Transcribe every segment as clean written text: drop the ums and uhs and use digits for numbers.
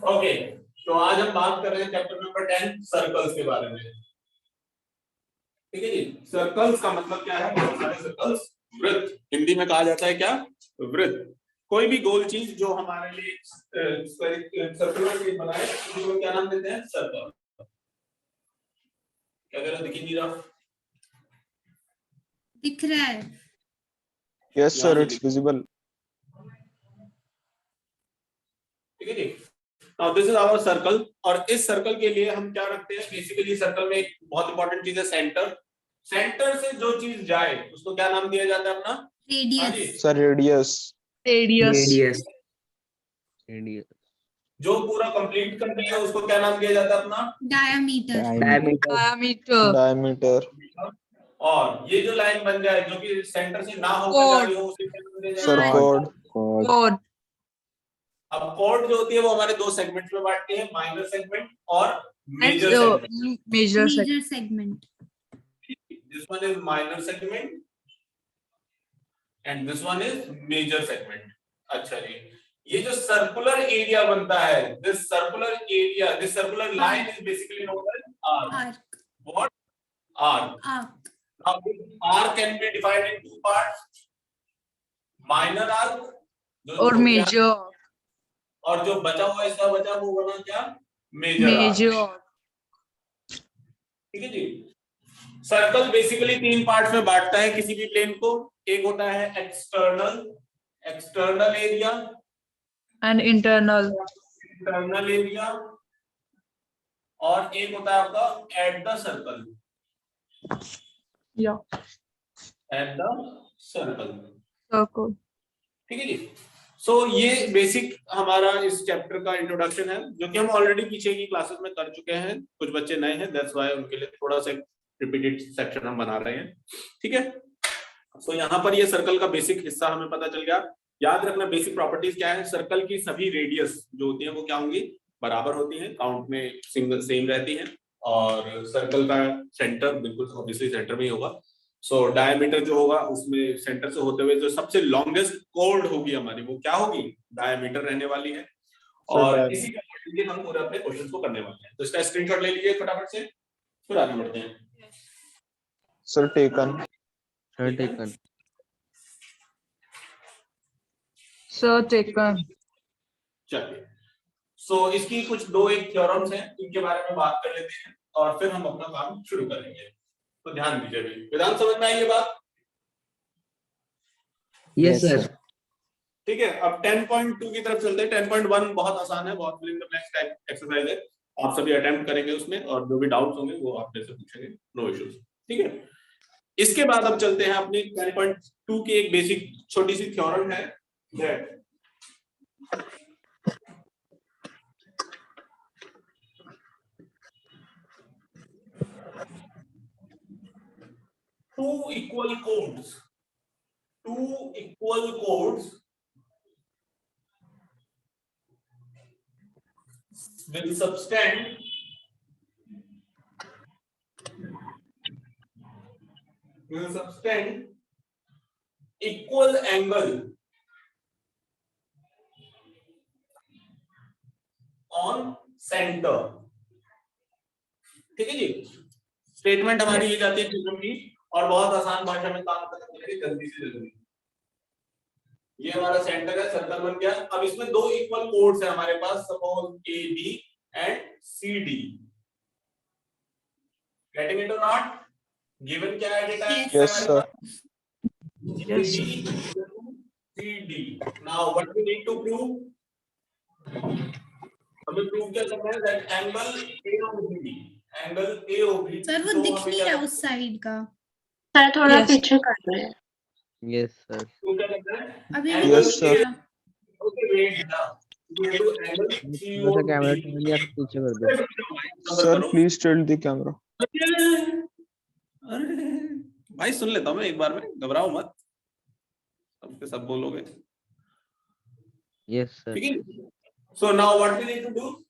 Okay, तो आज हम बात कर रहे हैं चैप्टर नंबर 10 सर्कल्स के बारे में। ठीक है जी। सर्कल्स का मतलब क्या है? बहुत सारे सर्कल्स, वृत्त, हिंदी में कहा जाता है क्या? वृत्त। कोई भी गोल चीज जो हमारे लिए सर्कुलर शेप बनाए उसको क्या नाम देते हैं? सर्कल। क्या कह रहा, दिख ही नहीं रहा? दिख रहा है। Yes sir, it's visible. ठीक है जी। Now this is our circle, और इस सर्कल के लिए हम क्या रखते हैं? बेसिकली सर्कल में एक बहुत इंपॉर्टेंट चीज है सेंटर। सेंटर से जो चीज जाए उसको क्या नाम दिया जाता है अपना? रेडियस। Sir, radius. रेडियस। जो पूरा कंप्लीट कर दिया उसको क्या नाम दिया जाता है अपना? डायमीटर। Diameter. और ये जो लाइन बन जाए जो कि सेंटर से ना होकर जा रही हो उसे क्या नाम दिया Sir, जाता है? chord. अब कॉर्ड जो होती है वो हमारे दो सेगमेंट्स में बांटते हैं, माइनर सेगमेंट और major segment. Major segment. This one is minor segment and this one is major segment. अच्छा जी, ये जो सर्कुलर एरिया बनता है, this circular line is basically known as arc. What? Arc. Now this arc can be divided in two parts, minor arc और major, और जो बचा हुआ इसका बचा वो बना क्या? Major arc. ठीक है जी। सर्कल बेसिकली तीन पार्ट्स में बांटता है किसी भी प्लेन को। एक होता है external area and internal area, और एक होता है आपका एट द सर्कल। या एट द सर्कल। सर्कल। ठीक है जी। सो ये बेसिक हमारा इस चैप्टर का इंट्रोडक्शन है, जो कि हम ऑलरेडी पीछे की क्लासेस में कर चुके हैं। कुछ बच्चे नए हैं, दैट्स व्हाई उनके लिए थोड़ा सा रिपीटेड सेक्शन हम बना रहे हैं। ठीक है। सो यहाँ पर ये सर्कल का बेसिक हिस्सा हमें पता चल गया। याद रखना बेसिक प्रॉपर्टीज क्या है। सर्कल की सभी रेडियस जो होती है वो क्या होंगी? बराबर होती है, काउंट में सिंगल सेम रहती है, और सर्कल का सेंटर बिल्कुल ऑब्वियसली सेंटर में ही होगा। सो डायमीटर जो होगा उसमें सेंटर से होते हुए जो सबसे लॉन्गेस्ट कॉर्ड होगी हमारी वो क्या होगी? डायमीटर रहने वाली है। और इसी के हम पूरे अपने क्वेश्चंस को करने वाले हैं। तो इसका स्क्रीनशॉट ले लीजिए फटाफट से, फिर आगे बढ़ते हैं। Sir, taken. चलिए। सो इसकी कुछ दो एक थ्योरम्स हैं, इनके बारे में बात कर लेते हैं और फिर हम अपना काम शुरू करेंगे। तो ध्यान दीजिए। अभी वेदांत समझ में आई ये बात? Yes sir. ठीक है। अब 10.2 की तरफ चलते हैं। 10.1 बहुत आसान है, बहुत fill in the blanks type exercise है। आप सभी अटेम्प्ट करेंगे उसमें, और जो भी डाउट्स होंगे वो आप मेरे से पूछेंगे, नो इश्यूज। ठीक है। इसके बाद अब चलते हैं अपनी 10.2 की एक बेसिक छोटी सी थ्योरम है, that two equal chords will subtend equal angle on center। ठीक है जी। स्टेटमेंट हमारी ये जाती है थ्योरम की, और बहुत आसान भाषा में काम करना चलेगी जल्दी से जल्दी। ये हमारा सेंटर है, सर्कल बन गया। अब इसमें दो इक्वल कोड्स है हमारे पास, suppose A B and C D. Getting it और नॉट? गिवन क्या है data? Yes sir. Yes. C D. Now what we need to prove? हमें प्रूव क्या करना है? That angle AOB। सर वो दिख नहीं रहा उस साइड का। सर थोड़ा पीछे कर रहे हैं। Yes sir. तो क्या करना है? अभी Yes sir. ओके वेट ना, ये तो एंगल थोड़ा सा कैमरा टर्न या फिर पीछे कर दो। Sir, please tilt the camera. अरे भाई सुन लेता हूँ मैं एक बार में, घबराओ मत, सबके सब बोलोगे। Yes sir. ठीक है। So now what we need to do,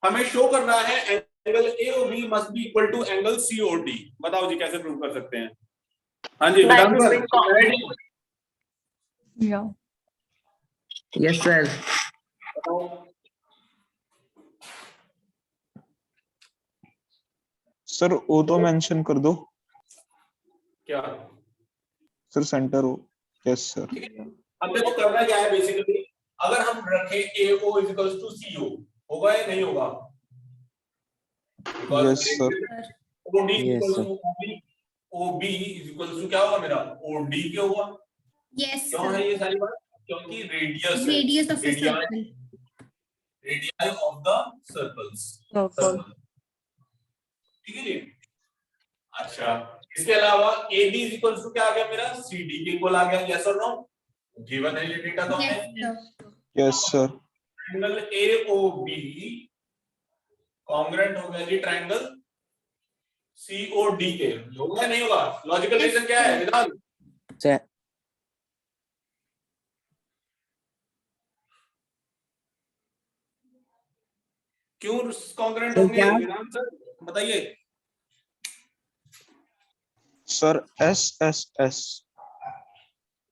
हमें शो करना है angle AOB must be equal to angle COD। बताओ जी कैसे प्रूव कर सकते हैं? हाँ जी वेदांत सर। या यस सर। सर ओ तो मेंशन कर दो क्या? सर, सेंटर हो। Yes sir. अब देखो करना क्या है बेसिकली, अगर हम रखें AO = CO होगा या नहीं होगा? Yes sir. OD Yes, = sir. OB = क्या होगा मेरा? OD क्या होगा? Yes, क्यों है sir. ये सारी बात? क्योंकि radius Radius of a circle. Radius of the circles. Circle. ठीक है जी। अच्छा, इसके अलावा AB = क्या आ गया मेरा? CD के इक्वल आ गया। यस और नो? गिवन है ये डेटा तो Yes, है। sir. Yes sir. Triangle AOB congruent हो गया जी ट्रायंगल COD के। होगा या नहीं होगा? लॉजिकल रीजन क्या है विधान? Sir, क्यों कॉन्ग्रुएंट सर, होंगे क्या? विधान सर? बताइए। Sir S S S.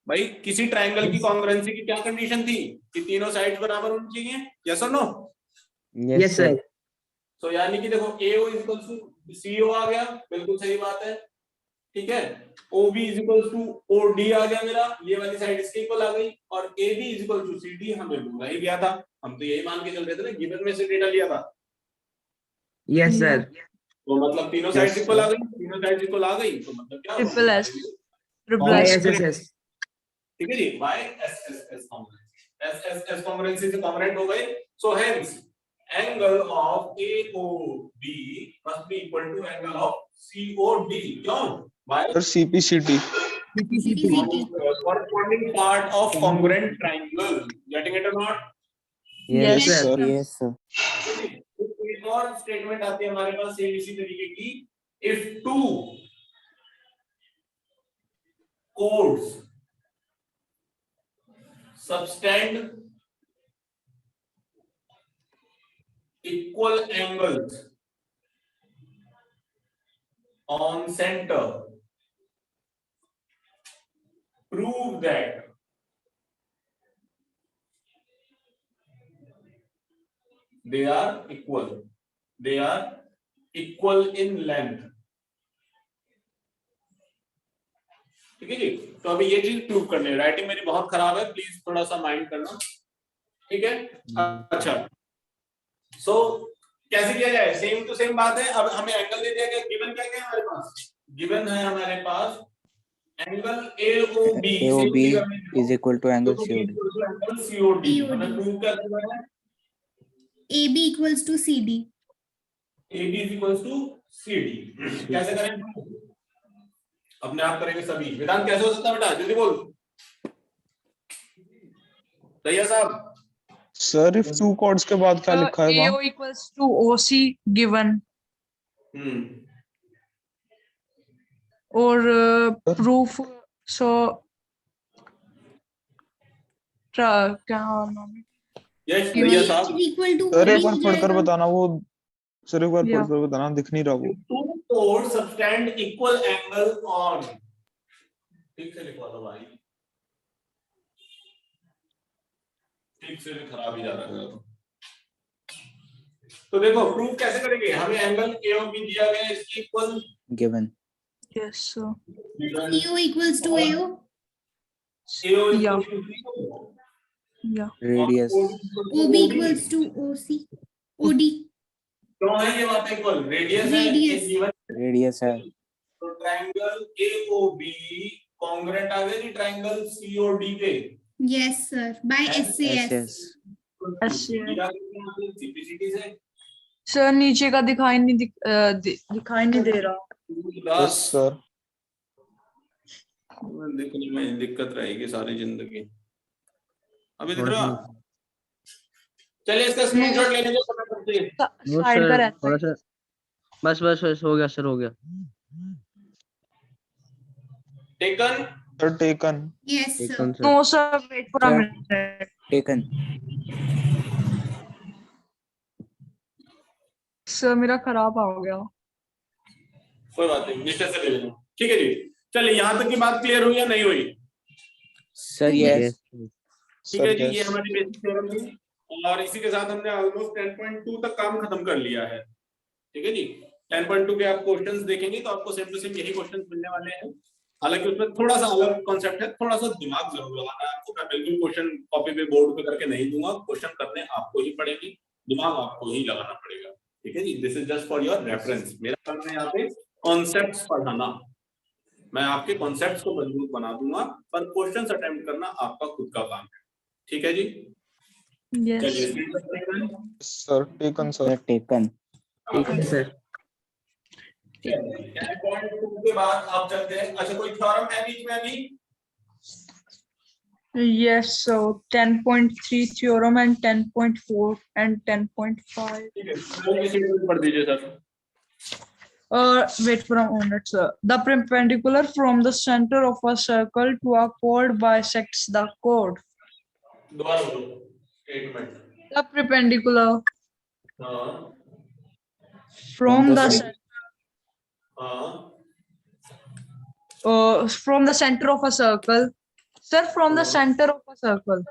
भाई किसी ट्रायंगल की कॉन्ग्रुएंसी की क्या कंडीशन थी कि तीनों साइड्स बराबर होनी चाहिए? यस और नो? yes, sir. तो यानी कि देखो AO = CO आ गया, बिल्कुल सही बात है। ठीक है, OB = OD आ गया मेरा, ये वाली साइड इसके इक्वल आ गई, और AB = CD हमें बोला ही गया था, हम तो यही मान के चल रहे थे ना, गिवन में से डेटा लिया था। Yes, sir. तो मतलब तीनों Yes, साइड्स इक्वल आ sir. गई, तीनों साइड्स इक्वल आ गई, तो मतलब क्या होगा? Triple S. Triple Yes, S. yes, yes. ठीक है जी, by SSS congruency से congruent हो गए, so hence angle of AOB must be equal to angle of COD. क्यों? By sir CPCT। corresponding part of congruent triangle. Getting it or not? Yes, Yes, sir. yes, sir. एक और statement आती है हमारे पास same इसी तरीके की, if two chords subtend equal angles on center, prove that they are equal in length। ठीक है जी, तो अभी ये चीज प्रूव करनी है। राइटिंग मेरी बहुत खराब है, प्लीज थोड़ा सा माइंड करना। ठीक है, अच्छा, सो कैसे किया जाए? सेम टू सेम बात है। अब हमें एंगल दे दिया गया, गिवन क्या क्या है हमारे पास? गिवन है हमारे पास angle AOB is equal to angle COD. COD। हमें प्रूव क्या करना है? AB = CD. AB = CD। कैसे करें? अपने आप करेंगे सभी। वेदांत कैसे हो सकता है बेटा, जल्दी बोल। भैया साहब। सर इफ टू कॉर्ड्स के बाद क्या लिखा है AO वहाँ? = OC given और proof so क्या नाम है? यस भैया साहब। BH = सर एक OD बार हो पढ़कर जाएगा। बताना वो। सर एक बार Yeah. पढ़कर बताना, दिख नहीं रहा वो। Two chords subtend equal angle on। ठीक से लिखवा दो भाई, ठीक से भी खराब ही जा रहा है। तो देखो प्रूफ कैसे करेंगे? हमें एंगल AOB दिया गया है, इसकी equal Given. Yes, sir. CO = AO. AO Yeah. = Yeah. Radius. OB = OC. OD. क्यों है ये बात इक्वल? रेडियस है, Radius. एक गिवन Radius है. तो ट्रायंगल AOB कॉन्ग्रुएंट आ गया जी ट्रायंगल COD के। Yes, sir. By SAS. SS. CPCT से सर नीचे का दिखाई नहीं दे रहा। Yes sir. देखने में दिक्कत रहेगी सारी जिंदगी। अभी दिख रहा? चलिए इसका स्क्रीनशॉट ले लीजिए, पता करते हैं। No, side sir. का रहता थोड़ा है। सा बस बस बस हो गया सर, हो गया। Taken sir taken. Yes, Take sir. on, sir. No, sir. Wait for a Sir. minute. Taken. Sir मेरा खराब हो गया। कोई बात नहीं, निश्चय से ले लेना। ठीक है जी, चलिए यहाँ तक की बात क्लियर हुई या नहीं हुई? Sir, yes. ठीक है जी, ये हमारी बेसिक थ्योरम थी और इसी के साथ हमने ऑलमोस्ट 10.2 तक काम खत्म कर लिया है। ठीक है जी, 10.2 के आप क्वेश्चंस देखेंगे तो आपको सेम टू सेम यही क्वेश्चंस मिलने वाले हैं। हालांकि उसमें थोड़ा सा अलग कॉन्सेप्ट है, थोड़ा सा दिमाग जरूर लगाना है आपको। मैं बिल्कुल क्वेश्चन कॉपी पे बोर्ड पे करके नहीं दूंगा, क्वेश्चन करने आपको ही पड़ेगी, दिमाग आपको ही लगाना पड़ेगा, ठीक है जी। This is just for your reference. मेरा काम है यहाँ पे कॉन्सेप्ट्स पढ़ाना, मैं आपके कॉन्सेप्ट्स को मजबूत बना दूंगा, पर क्वेश्चंस अटेम्प्ट करना आपका खुद का काम है, ठीक है जी। चलिए यस स्क्रीन पर देखते हैं। Sir taken sir. Sir taken sir. 10.2 के बाद आप चलते हैं। अच्छा कोई थ्योरम है बीच में अभी? yes, so 10.3 theorem and 10.4 and 10.5 ठीक है, जल्दी से पढ़ दीजिए sir. wait for a minute, sir. The perpendicular from the center of a circle to a chord bisects the chord. दोबारा बोलो स्टेटमेंट। The perpendicular हाँ from the हाँ from the center of a circle, sir, from the center of a circle,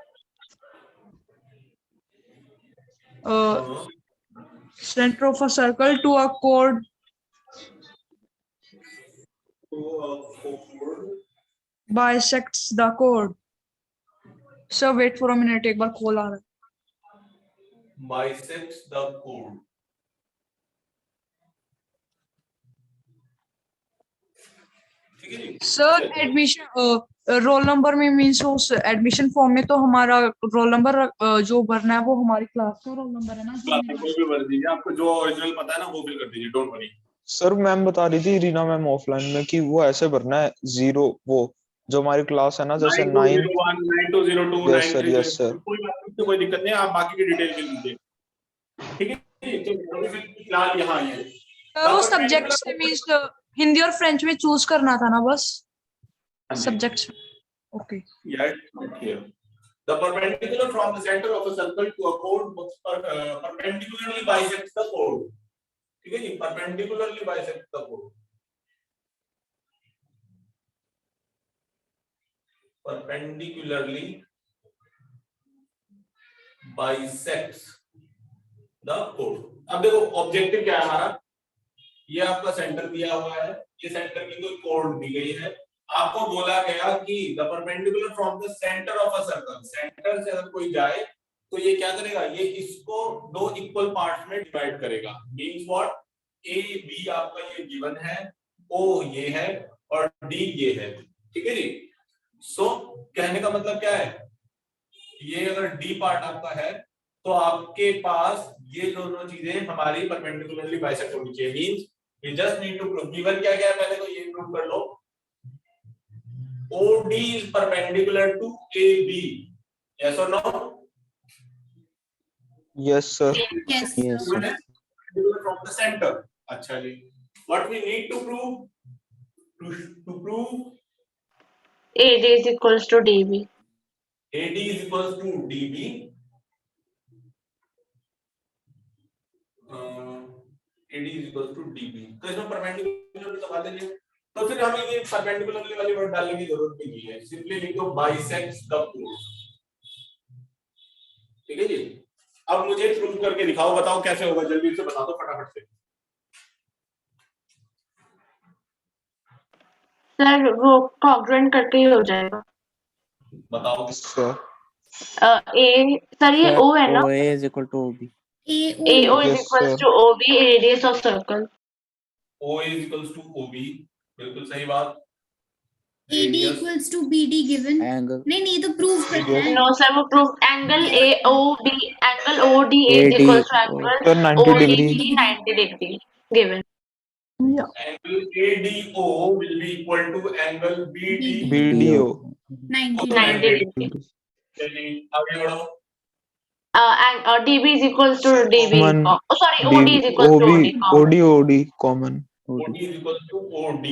center of a circle to a chord bisects the chord. Sir, wait for a minute, एक बार call आ रहा है। bisects the chord। ठीक है जी। Sir admission roll number में means उस admission form में तो हमारा रोल नंबर जो भरना है वो हमारी क्लास का रोल नंबर है ना, जो क्लास में कोई भी भर दीजिए, आपको जो ओरिजिनल पता है ना वो फिल कर दीजिए, डोंट वरी। सर मैम बता रही थी रीना मैम ऑफलाइन में कि वो ऐसे भरना है 0 वो जो हमारी क्लास है ना जैसे 9 9201 9202 यस सर 93 यस सर। कोई बात नहीं, कोई दिक्कत नहीं, आप बाकी की डिटेल फिल कीजिए, ठीक है। तो फिलहाल यहाँ आइए। वो सब्जेक्ट्स से मीन्स हिंदी और फ्रेंच में चूज करना था ना बस subjects. Okay yes here the perpendicular from the center of a circle to a chord perpendicularly bisects the chord। ठीक है जी, perpendicularly bisects the chord, perpendicularly bisects the chord। अब देखो ऑब्जेक्टिव क्या है हमारा, ये आपका सेंटर दिया हुआ है, ये सेंटर की कोई कोड दी गई है, आपको बोला गया कि the perpendicular from the centre of a circle, centre से अगर कोई जाए तो ये क्या करेगा, ये इसको दो इक्वल पार्ट्स में डिवाइड करेगा। मींस व्हाट, ए बी आपका ये गिवन है, ओ ये है और डी ये है, ठीक है जी। सो कहने का मतलब क्या है, ये अगर डी पार्ट आपका है तो आपके पास ये दोनों चीजें हमारी परपेंडिकुलरली बाइसेक्ट होनी चाहिए। Means we just need to prove, given क्या क्या है पहले तो ये प्रूव कर लो, OD is perpendicular to AB, yes or no? Yes sir. Yes, Yes, sir. sir. Perpendicular from the center। अच्छा जी, what we need to prove, to prove AD is equals to DB। AD is equals to DB, AD is equals to DB, तो इसमें perpendicular लगा देंगे, तो फिर हमें ये perpendicularly वाली वर्ड डालने की जरूरत नहीं है, सिंपली लिख दो बाइसेक्ट्स द कोड, ठीक है जी। अब मुझे प्रूव करके दिखाओ, बताओ कैसे होगा, जल्दी से बता दो फटाफट से। सर वो कॉन्ग्रुएंट करके ही हो जाएगा। बताओ। सर ए सर ये ओ है ना, OA is equal to OB। AO is Yes, equals sir. to OB radius of circle। O is equals to OB, बिल्कुल सही बात। AD Radius equals to BD given। Angle नहीं नहीं, तो प्रूव करना है। नो सर वो proof angle AOB angle OD is AD equals to Sir, angle 90 degree। ODB 90 degree given। angle ADO will be equal to angle BD। BDO 90 90 degree। degree। चलिए आगे बढ़ो। and DB is equals to DB। Common Oh sorry, OD is equals to OD common। OD common OD is equal to OD,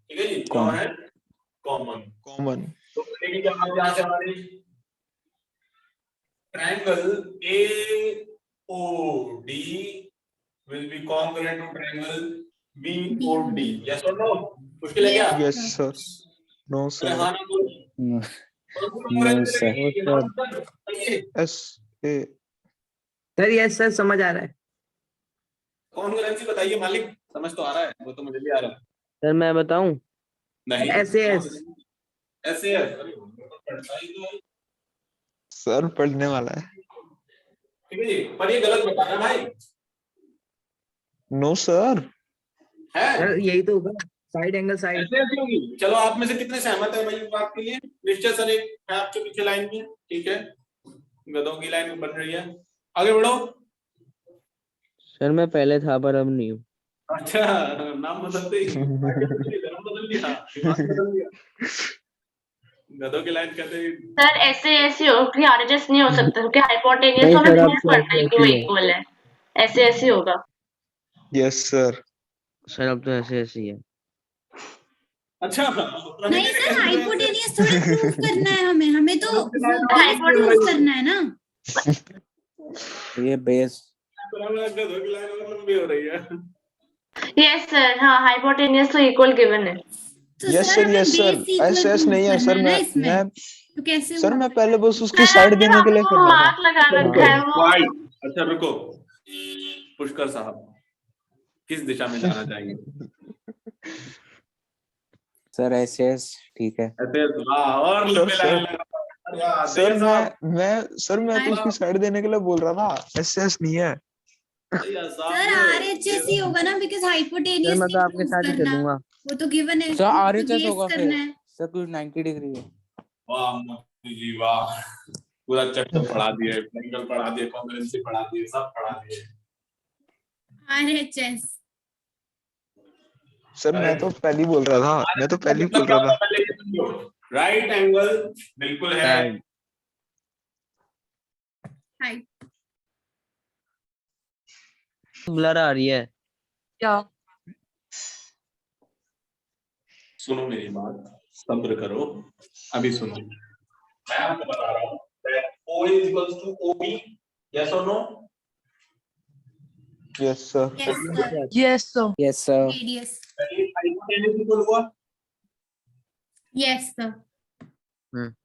ठीक है जी, क्यों Common। है common. Common तो बनेगी क्या बात यहाँ से हमारी, triangle AOD will be congruent to triangle BOD, yes or no? मुश्किल है क्या? Yes sir. नो अरे सर। हाँ ना बोल। No, कौन सी sir। congruent लगेगी? S A sir yes sir समझ आ रहा है। कॉन्ग्रुएंसी बताइए मालिक। समझ तो आ रहा है, वो तो मुझे भी आ रहा है। सर मैं बताऊं? नहीं SAS। ऐसे अरे पढ़ता ही तो है। सर पढ़ने वाला है। ठीक है जी, पर ये गलत बताना भाई नो सर। है। सर यही तो होगा, साइड एंगल साइड। ऐसे ऐसे होगी। चलो आप में से कितने सहमत है भाई इस बात के लिए? निश्चय सर एक है आपके पीछे लाइन में, ठीक है, गधों की लाइन बन रही है, आगे बढ़ो। सर मैं पहले था पर अब नहीं हूँ। अच्छा, नाम बदलते ही धर्म बदल दिया, दिमाग बदल दिया। गधों की लाइन कहते ही सर ऐसे ऐसे हो कि आरएचएस नहीं हो सकता क्योंकि हाइपोटेनियस नहीं हमें सर, अब प्रूव तो करना है कि वो ऐसे ही है। इक्वल है। ऐसे ऐसे होगा। Yes sir. सर अब तो ऐसे ही है। अच्छा नहीं सर, हाइपोटेनियस थोड़ी प्रूव करना है हमें, हमें तो वो बेस प्रूव करना है ना। ये बेस। गधों की लाइन और लंबी हो रही है। यस सर, हाँ हाइपोटेनियस तो इक्वल गिवन है। तो यस सर सर, हमें यस सर, बेस इक्वल ऐसे प्रूव नहीं है करना सर। है ना मैं इसमें, तो कैसे सर हुआ? मैं पहले बस उसकी सर साइड आपने देने के लिए आपको कर रहा मार्क लगा था। रखा है वो। अच्छा रुको, पुष्कर साहब किस दिशा में जाना चाहिए? सर SS ठीक है। ऐसे वाह, और सर, लंबे लाइन सर, लगा रहा है। यार, सर दिया साहब, मैं तो उसकी साइड देने के लिए बोल रहा था, एसएस नहीं है। दिया साहब, सर आरएचएस ही होगा ना, बिकॉज़ सर हाइपोटेनियस मैं तो नहीं आपके प्रूव साथ ही करना, चलूंगा। वो तो गिवन है, सर तो RHS गेस होगा करना फिर। है। सर कुछ 90 डिग्री है। वाह मोदी जी वाह, पूरा चक्कर पढ़ा दिए, एंगल पढ़ा दिए, कॉन्ग्रुएंसी पढ़ा दिए, सब पढ़ा दिए। आरएचएस सर मैं तो पहले ही बोल रहा था, मैं तो पहले ही मतलब बोल क्या रहा होता था। है, पहले राइट एंगल बिल्कुल है। साइड। हाइट ब्लर आ रही है। क्या? सुनो मेरी बात, सब्र करो, अभी सुनो, मैं आपको बता रहा हूँ O is equals to OB, yes or no? Yes sir. Yes sir, yes sir. Yes sir. Radius hypotenuse equal हुआ, yes sir,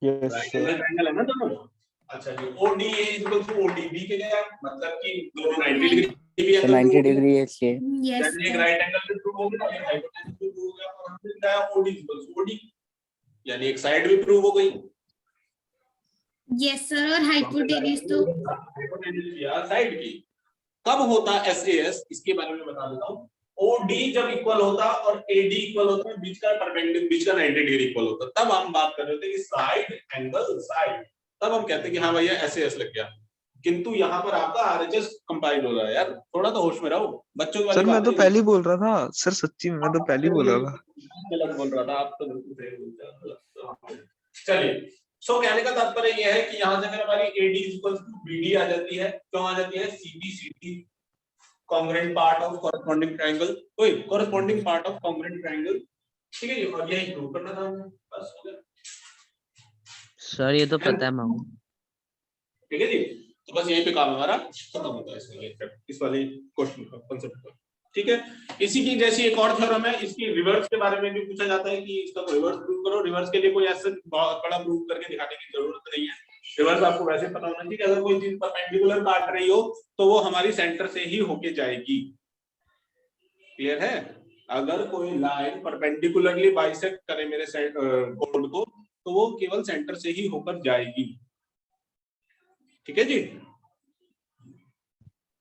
yes right sir. Angle है ना दोनों। अच्छा जी, ODA इक्वल टू ODB के लिए मतलब कि दोनों 90 डिग्री भी है सर तो 90 डिग्री है इसके। यस यानी एक सर, राइट एंगल भी प्रूव हो गया, एक हाइपोटेन्यूज भी प्रूव हो गया, और हमने बताया OD इक्वल टू OD, यानी एक साइड भी प्रूव हो गई। यस सर, और हाइपोटेनियस तो हाइपोटेन्यूज किया साइड की। कब होता SAS, इसके बारे में बता देता हूँ। OD जब इक्वल होता और AD इक्वल होता, बीच का परपेंडिकुलर, बीच का 90 डिग्री इक्वल होता, तब हम बात कर रहे थे कि साइड एंगल साइड, तब हम कहते हैं कि हाँ भैया SAS लग गया। किंतु यहाँ पर आपका RHS कंपाइल हो रहा है यार, थोड़ा तो होश में रहो, बच्चों वाली सर मैं बात तो नहीं। पहले ही बोल रहा था सर, सच्ची में मैं तो पहले ही बोल रहा था। गलत बोल रहा था, आप तो बिल्कुल सही बोलते हैं। चलिए, सो कहने का तात्पर्य यह है कि यहाँ से अगर हमारी AD इक्वल टू BD आ जाती है, क्यों आ जाती है? CD congruent part of corresponding triangle, कोई corresponding part of congruent triangle, ठीक है जी, और यही प्रूव करना था हमें, बस हो गया। सर ये तो पता है मैं। ठीक है जी, तो बस यहीं पे काम हमारा खत्म होता है इस वाले क्वेश्चन का कांसेप्ट का। ठीक है, इसी की जैसी एक और थ्योरम है, इसकी रिवर्स के बारे में भी पूछा जाता है कि इसका रिवर्स प्रूव करो। रिवर्स के लिए कोई ऐसा बहुत बड़ा प्रूव करके दिखाने की जरूरत नहीं है, रिवर्स आपको वैसे पता होना चाहिए कि अगर कोई चीज परपेंडिकुलर काट रही हो तो वो हमारी सेंटर से ही होके जाएगी। क्लियर है? अगर कोई लाइन परपेंडिकुलरली बाइसेक्ट करे मेरे कोड को तो वो केवल सेंटर से ही होकर जाएगी। ठीक है जी।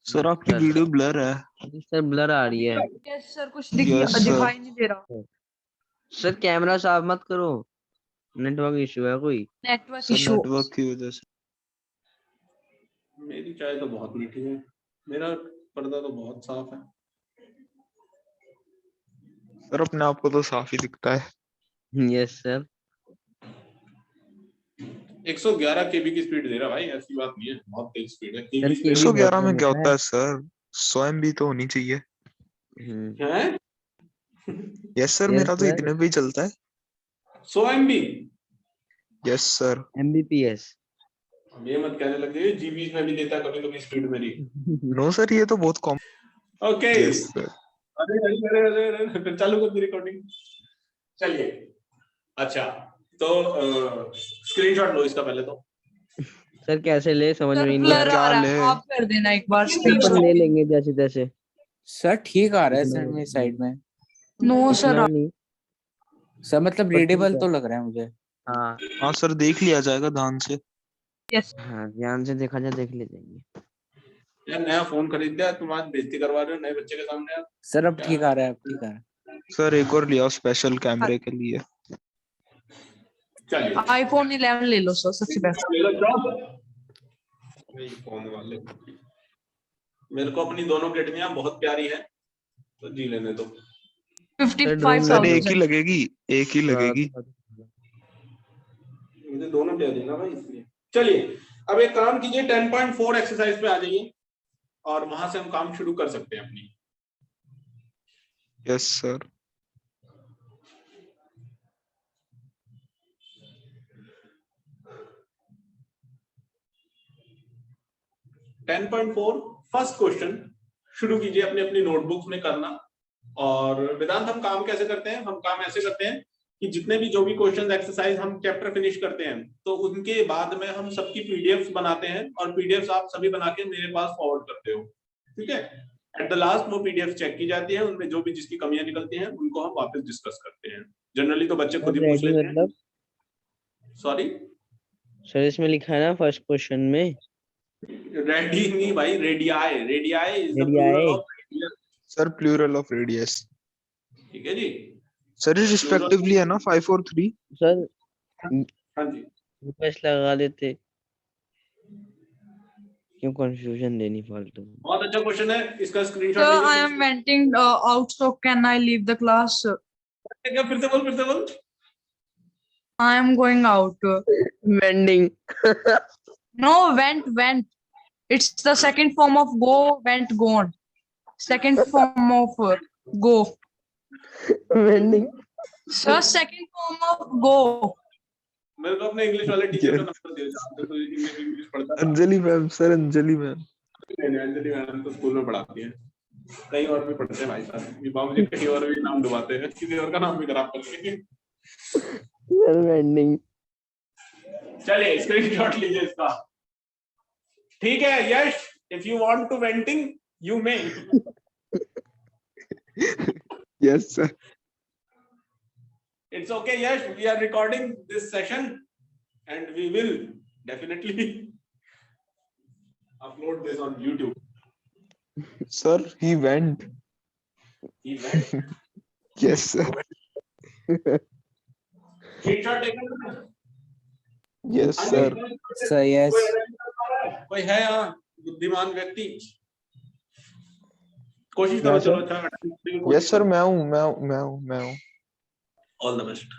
सर आपकी वीडियो ब्लर है। सर ब्लर आ रही है। यस सर, कुछ Yes, sir. दिखाई नहीं दे रहा। सर कैमरा साफ मत करो, नेटवर्क इशू है कोई। Network sir issue. नेटवर्क की वजह से। मेरी चाय तो बहुत मीठी है, मेरा पर्दा तो बहुत साफ है। सर अपने आप को तो साफ ही दिखता है। Yes sir. 111 kb की स्पीड दे रहा भाई, ऐसी बात नहीं है, बहुत तेज स्पीड है। सर, KB 111 में बहुत क्या होता होता है सर? 100 MB तो होनी चाहिए। है यस सर, Yes, मेरा तो sir. इतने पे ही चलता है। 100 MB? Yes sir. Mbps। अब ये मत कहने लग जाइए जीबी में भी देता है कभी कभी स्पीड मेरी। नो सर, ये तो बहुत कॉमन। Okay, yes sir. अरे अरे अरे अरे फिर चालू कर दी रिकॉर्डिंग। चलिए, अच्छा तो स्क्रीनशॉट लो इसका पहले तो। सर कैसे ले, समझ में सर ही नहीं आ ब्लर रहा। आ रहा है, ले। आप कर देना एक बार सर स्क्रीनशॉट। ले लेंगे जैसे तैसे। सर ठीक आ रहा है सर मेरी साइड में। नो सर, इतना नहीं। सर मतलब पर ठीक रीडेबल है। तो लग रहा है मुझे। हाँ हाँ सर, देख लिया जाएगा ध्यान से। यस हाँ, ध्यान से देखा जाए, देख ले जाएंगे। यार नया फोन खरीद लिया, तुम आज बेइज्जती करवा रहे हो नए बच्चे के सामने यार। सर अब ठीक आ रहा है, अब ठीक आ रहा है। सर एक और लिया स्पेशल कैमरे के लिए। चलिए iPhone 11 ले लो सर, सबसे बेस्ट। ले लो जॉब। वही फोन वाले, मेरे को अपनी दोनों किडनियां बहुत प्यारी है, तो जी लेने दो। सर 55,000 एक ही लगेगी, एक ही लगेगी। मुझे दोनों प्यारी ना भाई, इसलिए। चलिए अब एक काम कीजिए, 10.4 एक्सरसाइज पे आ जाइए और वहां से हम काम शुरू कर सकते हैं अपनी। Yes sir. फर्स्ट क्वेश्चन शुरू कीजिए अपनी अपनी नोटबुक्स में करना। और वेदांत हम काम कैसे करते हैं? हम काम ऐसे करते हैं कि जितने भी जो भी क्वेश्चन एक्सरसाइज हम चैप्टर फिनिश करते हैं तो उनके बाद में हम सबकी पीडीएफ बनाते हैं और पीडीएफ आप सभी बना के मेरे पास फॉरवर्ड करते हो, ठीक है? एट द लास्ट वो पीडीएफ चेक की जाती है, उनमें जो भी जिसकी कमियां निकलती हैं उनको हम वापस डिस्कस करते हैं। जनरली तो बच्चे खुद ही पूछ रेडी लेते हैं। मतलब सॉरी सर, इसमें लिखा है ना फर्स्ट क्वेश्चन में। रेडी नहीं भाई, radii, radii is the radii. Plural of radius. Sir plural of radius. ठीक है जी। सर ये रिस्पेक्टिवली है ना 5 और 3? सर हाँ जी, रिक्वेस्ट लगा देते, क्यों कंफ्यूजन देनी फालतू। बहुत अच्छा क्वेश्चन है, इसका स्क्रीनशॉट Sir, लीजिए। I am venting out, so can I leave the class? क्या? फिर से बोल, फिर से बोल। I am going out. Vending. No, went. It's the second form of go, went, gone. Second form of go. Vending. Sir, second form of go. मेरे को अपने इंग्लिश वाले टीचर का Yes. नंबर दे, जानते तो इंग्लिश पढ़ता था। Anjali ma'am, sir Anjali ma'am. नहीं, अंजलि मैडम तो स्कूल में पढ़ाती है, कहीं और भी पढ़ते हैं भाई साहब। ये बाबू जी कहीं और भी नाम डुबाते हैं, किसी और का नाम भी खराब करते हैं। Sir vending. चलिए स्क्रीनशॉट लीजिए इसका। ठीक है Yash, if you want to venting you may. Yes sir. It's okay, Yash. We are recording this session, and we will definitely upload this on YouTube. Sir he went. He went. Yes sir. Screenshot taken. Yes sir. Sir yes. कोई है यहाँ बुद्धिमान व्यक्ति? कोशिश करो, चलो अच्छा। Yes sir, मैं हूँ। All the best.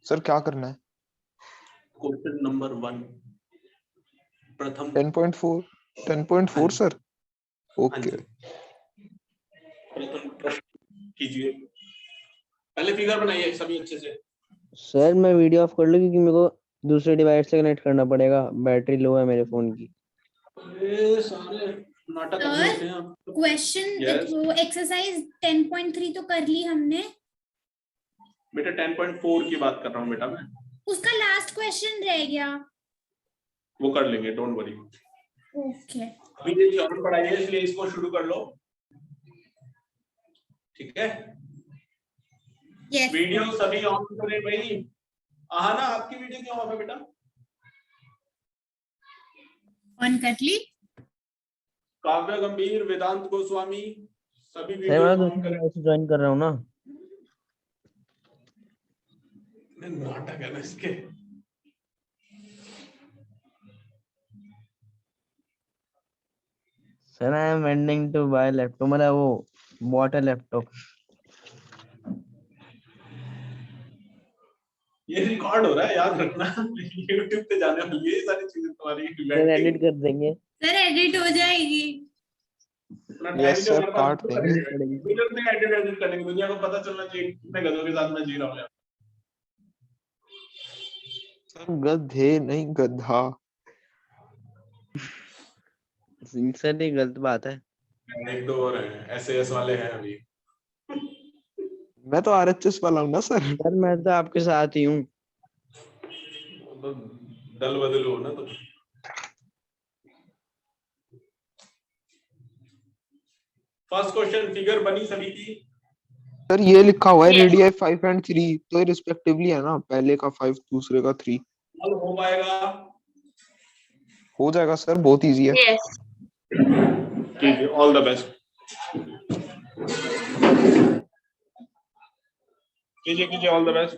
सर क्या करना है? Question number 1. प्रथम 10.4 सर। ओके। प्रथम प्रश्न कीजिए। पहले फिगर बनाइए सभी अच्छे से। सर मैं वीडियो ऑफ कर लूं क्योंकि मेरे को दूसरे डिवाइस से कनेक्ट करना पड़ेगा, बैटरी लो है मेरे फोन की। ये सारे नाटक करने होते हैं आप। Question Yes. वो एक्सरसाइज 10.3 तो कर ली हमने, बेटा 10.4 की बात कर रहा हूँ बेटा मैं। उसका लास्ट क्वेश्चन रह गया। वो कर लेंगे, डोंट वरी। ओके अभी ये ऑन पढ़ाई है इसलिए इसको शुरू कर लो, ठीक है? यस वीडियो सभी ऑन करें भाई। हाँ ना, आपकी वीडियो क्यों ऑफ है बेटा? ऑन कर ली। काव्य गंभीर, वेदांत गोस्वामी, सभी सर वीडियो मैं ऑन दूसरे करें। डिवाइस से ज्वाइन कर रहा हूँ ना। नाटक है ना इसके। Sir I am wanting to buy laptop, मेरा वो बॉट है लैपटॉप। ये रिकॉर्ड हो रहा है, याद रखना। YouTube पे जाने वाली है ये सारी चीजें तुम्हारी। सर एडिट कर देंगे। सर एडिट हो जाएगी। यस सर, काट देंगे। एडिट करने की दुनिया को पता चलना चाहिए कितने गधों के साथ मैं जी रहा हूँ। सर गधे नहीं गधा। सर ये गलत बात है। एक दो और हैं, एसएएस वाले हैं अभी। मैं तो आरएचएस वाला हूँ ना सर। सर मैं तो आपके साथ ही हूँ। तो दल बदल हो ना तो। फर्स्ट क्वेश्चन फिगर बनी सभी की? सर ये लिखा हुआ है Yes. रेडियाई 5 एंड 3 तो ये रिस्पेक्टिवली है ना, पहले का 5 दूसरे का 3 अब हो पाएगा? हो जाएगा सर, बहुत इजी है। Yes. ठीक है, ऑल द बेस्ट। कीजिए ऑल द बेस्ट।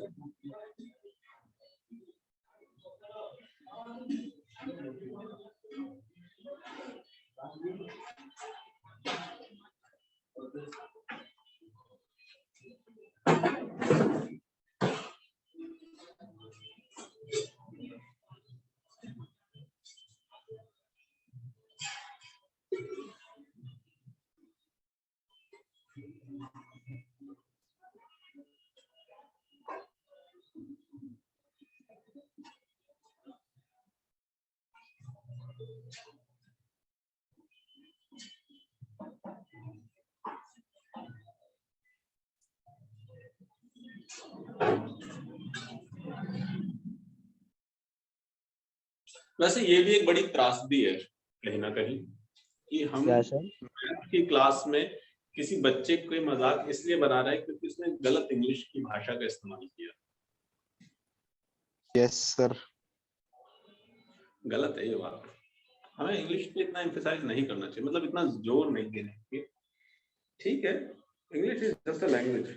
वैसे ये भी एक बड़ी त्रासदी है कहीं ना कहीं कि हम क्या सर? मैथ की क्लास में किसी बच्चे को मजाक इसलिए बना रहे हैं क्योंकि उसने गलत इंग्लिश की भाषा का इस्तेमाल किया। Yes sir. गलत है ये बात। हमें इंग्लिश पे इतना एम्फसाइज नहीं करना चाहिए, मतलब इतना जोर नहीं देना चाहिए। ठीक है, English is just a language.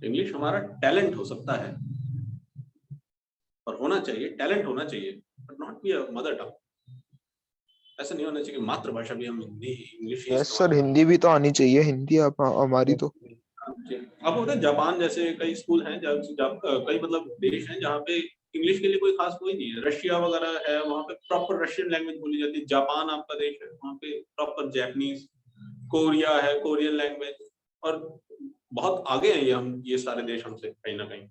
English हमारा टैलेंट हो सकता है और होना चाहिए, टैलेंट होना चाहिए, but not be a mother tongue. ऐसा नहीं होना चाहिए कि मातृभाषा भी हम हिंदी इंग्लिश ही यस सर, हिंदी भी तो आनी चाहिए, हिंदी हमारी तो। अब होता है जापान जैसे कई स्कूल हैं कई मतलब देश हैं जहाँ पे इंग्लिश के लिए कोई खास कोई नहीं है। रशिया वगैरह है, वहाँ पे प्रॉपर रशियन लैंग्वेज बोली जाती है। जापान आपका देश है, वहाँ पे प्रॉपर जैपनीज, कोरिया है, कोरियन लैंग्वेज, और बहुत आगे हैं ये सारे देश हमसे कहीं ना कहीं।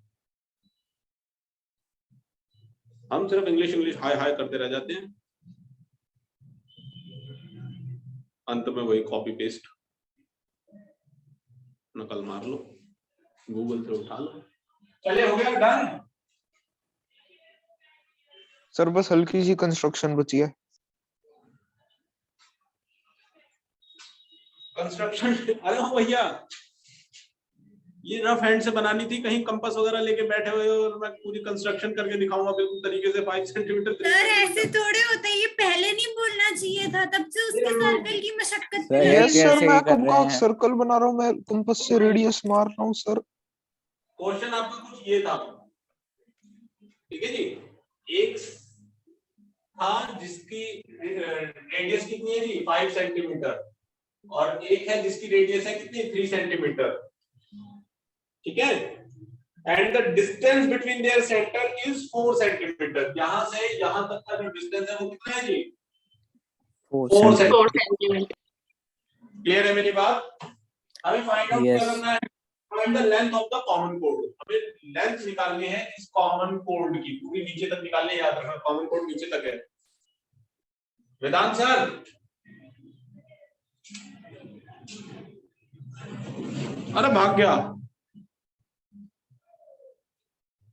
हम सिर्फ इंग्लिश इंग्लिश हाय हाय करते रह जाते हैं, अंत में वही कॉपी पेस्ट नकल मार लो, गूगल से उठा लो, चले हो गया डन। सर बस हल्की सी कंस्ट्रक्शन बची है। कंस्ट्रक्शन अरे हाँ भैया, ये रफ हैंड से बनानी थी, कहीं कंपास वगैरह लेके बैठे हुए हो और मैं पूरी कंस्ट्रक्शन करके दिखाऊंगा बिल्कुल तरीके से 5 सेंटीमीटर। सर ऐसे थोड़े होता है, ये पहले नहीं बोलना चाहिए था, तब से उसके सर्कल की मशक्कत सर, पे ये यस लगी सर, कैसे मैं कर कब रहे का हैं? सर्कल बना रहा हूँ, मैं कंपास से रेडियस मार रहा हूँ सर। क्वेश्चन आपका कुछ ये था, ठीक है जी, एक था जिसकी रेडियस कितनी है जी 5 सेंटीमीटर, और एक है जिसकी रेडियस है कितनी 3 सेंटीमीटर, ठीक है, and the distance between their centre is 4 centimetre. यहां से यहां तक का जो डिस्टेंस है वो कितना है जी 4 4 सेंटीमीटर। centimeters. क्लियर है मेरी बात? हमें फाइंड आउट Yes. क्या करना है, find the length of the common code. हमें लेंथ निकालनी है इस कॉमन कोड की, पूरी नीचे तक निकालनी है, याद रखना कॉमन कोड नीचे तक है। वेदांत सर, अरे भाग गया,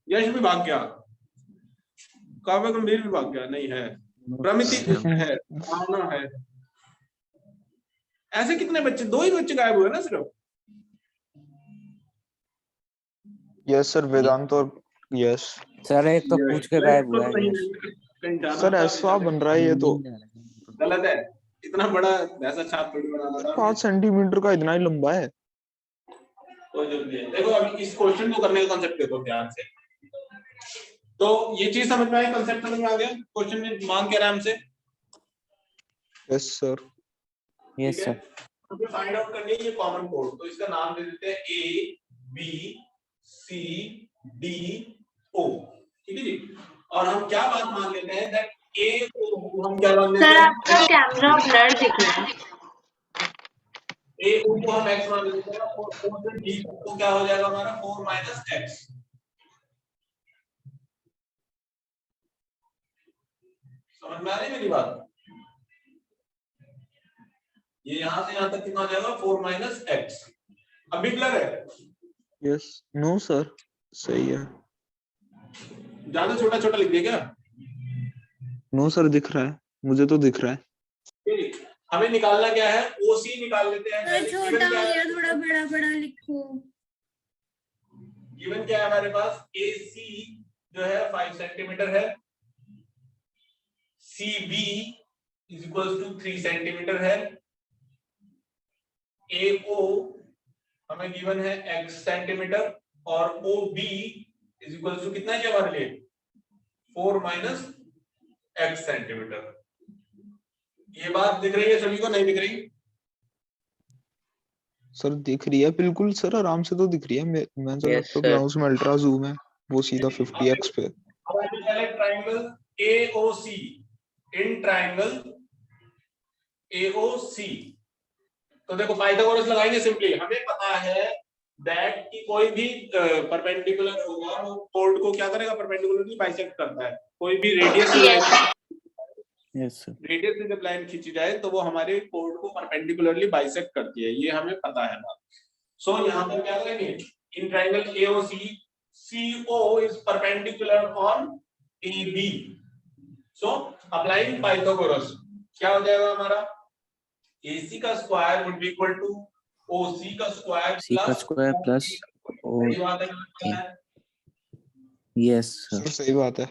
यश भी भाग गया, काव्य गंभीर भी भाग गया, नहीं है, प्रमिति है, भावना है। ऐसे कितने बच्चे, 2 ही बच्चे गायब हुए ना सिर्फ। यस सर, वेदांत और यस सर एक तो पूछ के गायब हुआ है। कहीं जाना सर, था, ऐसा बन रहा है ये तो। गलत है, इतना बड़ा ऐसा छाप थोड़ी बनाना था। 5 सेंटीमीटर का इतना ही लंबा है। कोई जरूरत नहीं है। देखो अभी इस क्वेश्चन को करने का कांसेप्ट देखो ध्यान से, तो ये चीज समझ में आई, कांसेप्ट समझ में आ गया, क्वेश्चन में मांग क्या रहा है हमसे। Yes sir. Yes sir. तो फाइंड आउट करनी है ये कॉमन कोड, तो इसका नाम दे देते हैं A B C D O, ठीक है जी। और हम क्या बात मान लेते हैं दैट ए को हम क्या मान लेते सर हैं, आपका कैमरा ब्लर दिख रहा है। ए को हम x मान लेते हैं और 4 से d तो क्या हो जाएगा हमारा 4 माइनस x। समझ में आ रही है मेरी बात? ये यहां से यहां तक कितना हो जाएगा 4 माइनस x। अब भी क्लियर है? यस, नो सर, सही है। ज्यादा छोटा छोटा लिख दिया क्या? नो सर, दिख रहा है। मुझे तो दिख रहा है। ठीक है? हमें निकालना क्या है, ओसी निकाल लेते हैं। सर छोटा हो गया, थोड़ा बड़ा बड़ा लिखो। गिवन क्या है हमारे पास, AC जो है 5 सेंटीमीटर है, CB is equal to 3 centimetre है, AO हमें गिवन है x सेंटीमीटर, और OB इज इक्वल टू कितना है हमारे लिए 4 माइनस x सेंटीमीटर। ये बात दिख रही है सभी को, नहीं दिख रही? सर दिख रही है बिल्कुल सर, आराम से तो दिख रही है। मैं जो Yes, लैपटॉप sir. लाऊं उसमें अल्ट्रा जूम है, वो सीधा 50x पे। अब आगे चले triangle AOC, in triangle AOC तो देखो पाइथागोरस लगाएंगे सिंपली। हमें पता है दैट कि कोई भी परपेंडिकुलर होगा वो कोड को क्या करेगा, परपेंडिकुलरली बाइसेक्ट करता है। कोई भी रेडियस यस सर। रेडियस से जब लाइन खींची जाए तो वो हमारे कोड को परपेंडिकुलरली बाइसेक्ट करती है, ये हमें पता है बात। सो यहाँ पर क्या करेंगे, in triangle AOC CO is perpendicular on AB, so applying Pythagoras क्या हो जाएगा हमारा, AC का square would be equal to OC का स्क्वायर सी का स्क्वायर प्लस ओ। सही बात है। Yes sir. सर सही बात है।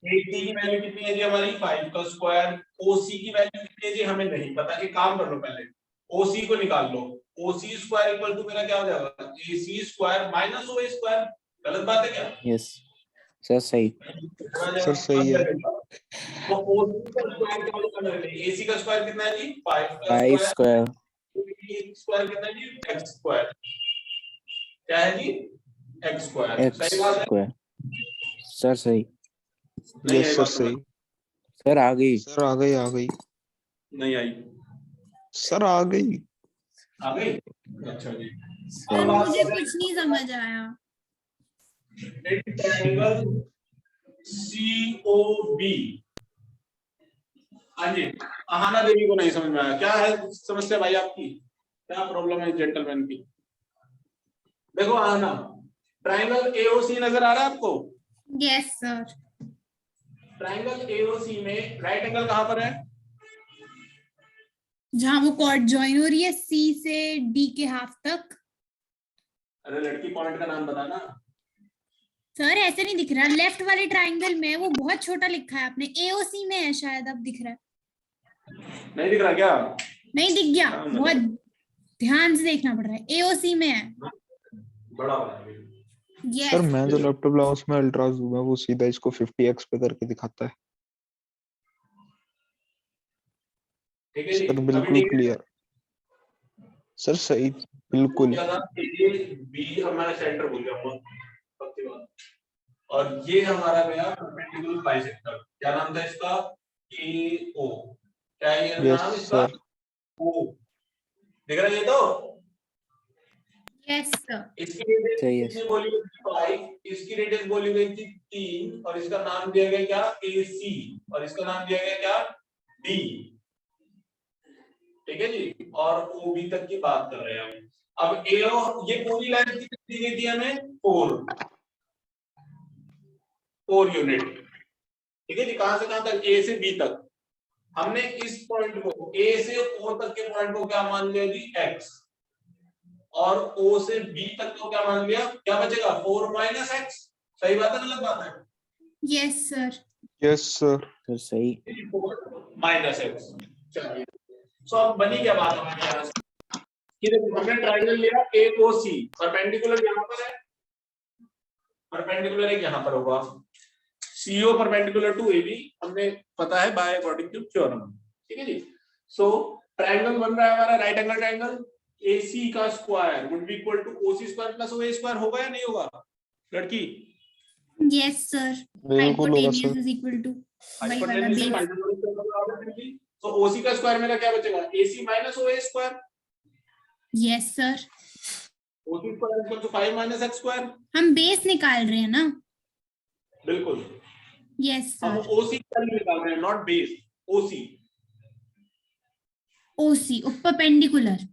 AC की वैल्यू कितनी है जी हमारी 5 का स्क्वायर, OC की वैल्यू कितनी है जी हमें नहीं पता। एक काम कर लो, पहले OC को निकाल लो। OC स्क्वायर इक्वल टू मेरा क्या हो जाएगा, AC square minus OA square. गलत बात है क्या? यस सर सही। सर सही है। तो OC का स्क्वायर क्या होगा मेरे लिए, AC का स्क्वायर कितना है जी 5 का 5 स्क्वायर स्क्वायर कितना है जी x स्क्वायर, क्या है जी x स्क्वायर। एक्स सही बात है? स्क्वायर सर सही। नहीं यस आई सर बात सही। सर आ गई। सर आ गई, आ गई। नहीं आई, सर आ गई। आ गई। अच्छा जी, सर मुझे कुछ नहीं समझ आया। Triangle COB। हाँ जी, आहाना देवी को नहीं समझ में आया, क्या है समस्या भाई आपकी, क्या प्रॉब्लम है जेंटलमैन की? देखो आहाना, ट्रायंगल AOC नजर आ रहा है आपको? Yes sir. ट्रायंगल AOC में राइट एंगल कहां पर है? जहां वो कॉर्ड ज्वाइन हो रही है C से D के हाफ तक। अरे लड़की पॉइंट का नाम बताना। सर ऐसे नहीं दिख रहा, लेफ्ट वाले ट्रायंगल में वो बहुत छोटा लिखा है आपने, AOC में है शायद, अब दिख रहा है। नहीं दिख रहा क्या? नहीं दिख गया, बहुत ध्यान से देखना पड़ रहा है, AOC में है। बड़ा वाला। यस सर मैं जो लैपटॉप लाऊं उसमें अल्ट्रा जूम है, वो सीधा इसको 50x पे करके दिखाता है। ठीक है जी, सर अभी बिल्कुल ठीक है। क्लियर। सर सही बिल्कुल। ये बी हमारा सेंटर भूल गया पक्की बात। और ये हमारा गया परपेंडिकुलर बाइसेक्टर, क्या नाम था इसका, AO। क्या है ये यस नाम इसका? सर। O दिख रहा है ये तो? Yes sir. इसकी रेडियस सही है। कितनी बोली गई थी 5, इसकी रेडियस बोली गई थी 3, और इसका नाम दिया गया क्या AC, और इसका नाम दिया गया क्या D। ठीक है जी, और OB तक की बात कर रहे हैं हम। अब AO, ये पूरी लाइन कितनी दी गई थी हमें 4 यूनिट। ठीक है जी, कहां से कहां तक, A से B तक। हमने इस पॉइंट को A से O तक के पॉइंट को क्या मान लिया जी x, और O से B तक को क्या मान लिया, क्या बचेगा 4 माइनस x। सही बात है गलत बात है? Yes sir. Yes sir. Sir सही। 4 माइनस x। चलिए, सो अब बनी क्या बात हमारे यहाँ से कि देखो हमने ट्रायंगल लिया AOC, परपेंडिकुलर यहाँ पर है, परपेंडिकुलर एक यहाँ पर होगा, CO परपेंडिकुलर टू AB हमने पता है बाय अकॉर्डिंग टू थ्योरम। ठीक है जी, सो ट्रायंगल बन रहा है हमारा राइट एंगल ट्रायंगल, AC का square would be equal to OC square plus OA square. होगा या नहीं होगा लड़की? Yes sir. बिल्कुल होगा hypotenuse sir. Is equal to वही वाला हाइपोटेन्यूज से बेस। पाइथागोरस तो OC का स्क्वायर मेरा क्या बचेगा, AC minus OA square. Yes sir. OC square equal to 5 minus x square. हम बेस निकाल रहे हैं ना? बिल्कुल, यस हम सर। OC का निकाल रहे हैं, not base, OC। OC perpendicular.